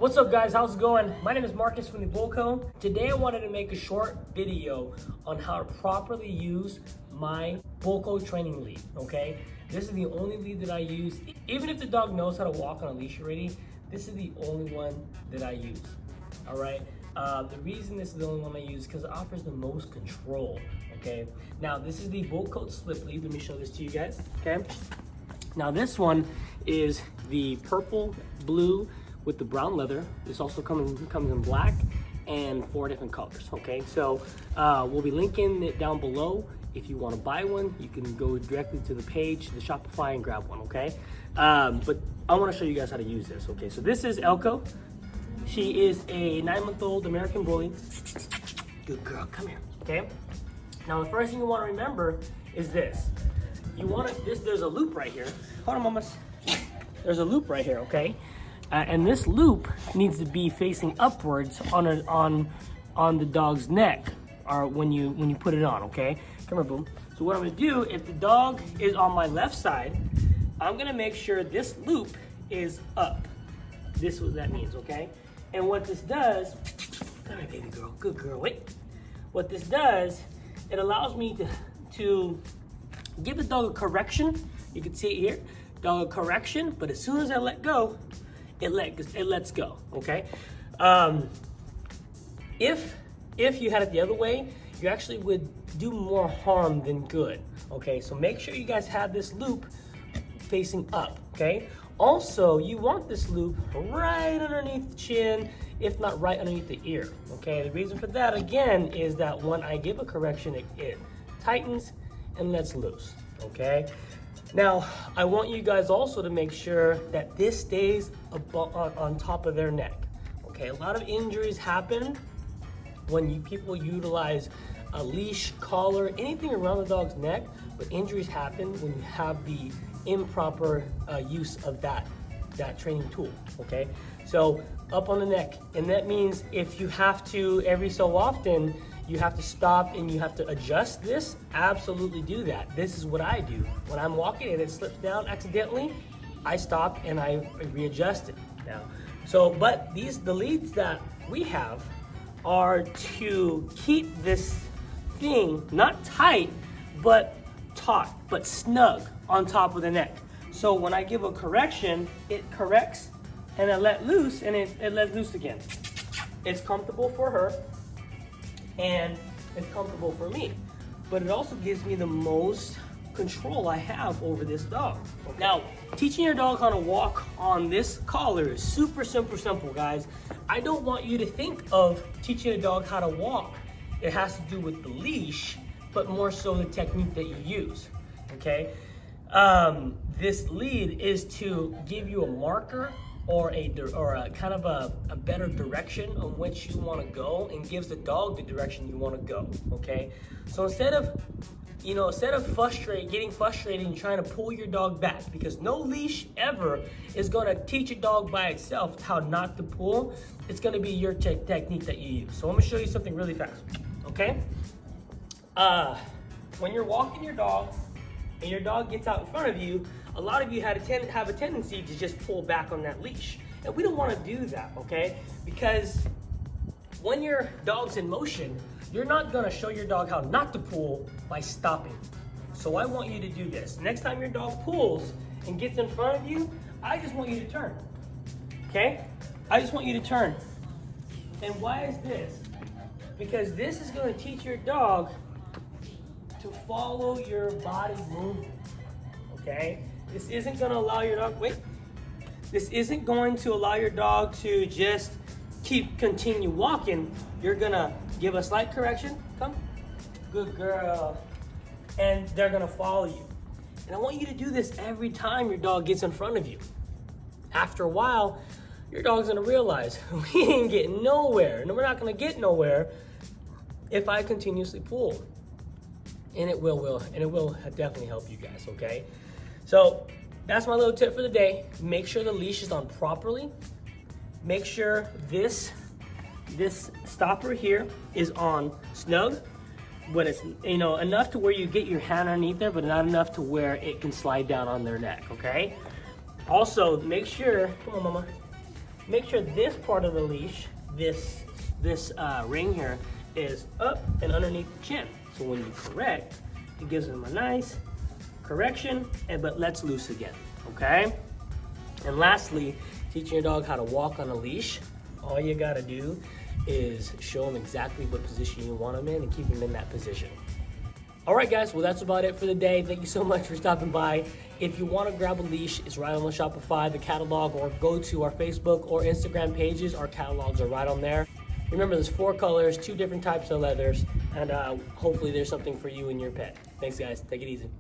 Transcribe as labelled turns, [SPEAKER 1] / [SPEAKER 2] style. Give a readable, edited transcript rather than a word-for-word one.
[SPEAKER 1] What's up guys, how's it going? My name is Marcus from Thee Bullco. Today I wanted to make a short video on how to properly use my Bullco training lead, okay? This is the only lead that I use. Even if the dog knows how to walk on a leash already, this is the only one that I use, all right? The reason this is the only one I use is because it offers the most control, okay? Now this is the Bullco slip lead. Let me show this to you guys, okay? Now this one is the purple, blue, with the brown leather. This also comes in black and 4 different colors, okay? So we'll be linking it down below. If you wanna buy one, you can go directly to the page, the Shopify, and grab one, okay? But I wanna show you guys how to use this, okay? So this is Elko. She is a 9-month-old American Bully. Good girl, come here, okay? Now the first thing you wanna remember is this. There's a loop right here. Hold on, mamas. There's a loop right here, okay? And this loop needs to be facing upwards on the dog's neck, or when you put it on, okay? Come here, boom. So what I'm gonna do, if the dog is on my left side, I'm gonna make sure this loop is up. This is what that means, okay? And what this does, come here, baby girl, good girl, wait. What this does, it allows me to give the dog a correction. You can see it here, dog a correction, but as soon as I let go, it lets go, okay? If you had it the other way, you actually would do more harm than good, okay? So make sure you guys have this loop facing up, okay? Also, you want this loop right underneath the chin, if not right underneath the ear, okay? The reason for that, again, is that when I give a correction, it tightens and lets loose, okay? Now, I want you guys also to make sure that this stays on top of their neck, okay? A lot of injuries happen when people utilize a leash, collar, anything around the dog's neck, but injuries happen when you have the improper use of that training tool, okay? So up on the neck, and that means if you have to, every so often, you have to stop and you have to adjust this, absolutely do that. This is what I do. When I'm walking and it slips down accidentally, I stop and I readjust it now. So, but the leads that we have are to keep this thing not tight, but taut, but snug on top of the neck. So when I give a correction, it corrects and I let loose and it lets loose again. It's comfortable for her and it's comfortable for me, but it also gives me the most control I have over this dog. Now, teaching your dog how to walk on this collar is super simple, guys. I don't want you to think of teaching a dog how to walk. It has to do with the leash, but more so the technique that you use, okay? This lead is to give you a marker or a kind of a better direction on which you want to go, and gives the dog the direction you want to go, okay? So instead of getting frustrated and trying to pull your dog back, because no leash ever is going to teach a dog by itself how not to pull. It's going to be your technique that you use. So I'm going to show you something really fast, okay? When you're walking your dog and your dog gets out in front of you, a lot of you have a tendency to just pull back on that leash. And we don't want to do that, okay? Because when your dog's in motion, you're not going to show your dog how not to pull by stopping. So I want you to do this. Next time your dog pulls and gets in front of you, I just want you to turn, okay? I just want you to turn. And why is this? Because this is going to teach your dog to follow your body movement, okay? This isn't going to allow your dog, This isn't going to allow your dog to just continue walking. You're going to give a slight correction, come, good girl, and they're going to follow you. And I want you to do this every time your dog gets in front of you. After a while, your dog's going to realize we ain't getting nowhere, and we're not going to get nowhere if I continuously pull. And it will definitely help you guys, okay? So that's my little tip for the day. Make sure the leash is on properly. Make sure this stopper here is on snug, but it's enough to where you get your hand underneath there, but not enough to where it can slide down on their neck, okay? Also, make sure, come on mama, make sure this part of the leash, this ring here, is up and underneath the chin. So when you correct, it gives them a nice correction, but lets loose again, okay? And lastly, teaching your dog how to walk on a leash, all you gotta do is show them exactly what position you want them in and keep them in that position. All right, guys, well, that's about it for the day. Thank you so much for stopping by. If you want to grab a leash, it's right on the Shopify, the catalog, or go to our Facebook or Instagram pages. Our catalogs are right on there. Remember, there's 4 colors, 2 different types of leathers, and hopefully there's something for you and your pet. Thanks, guys. Take it easy.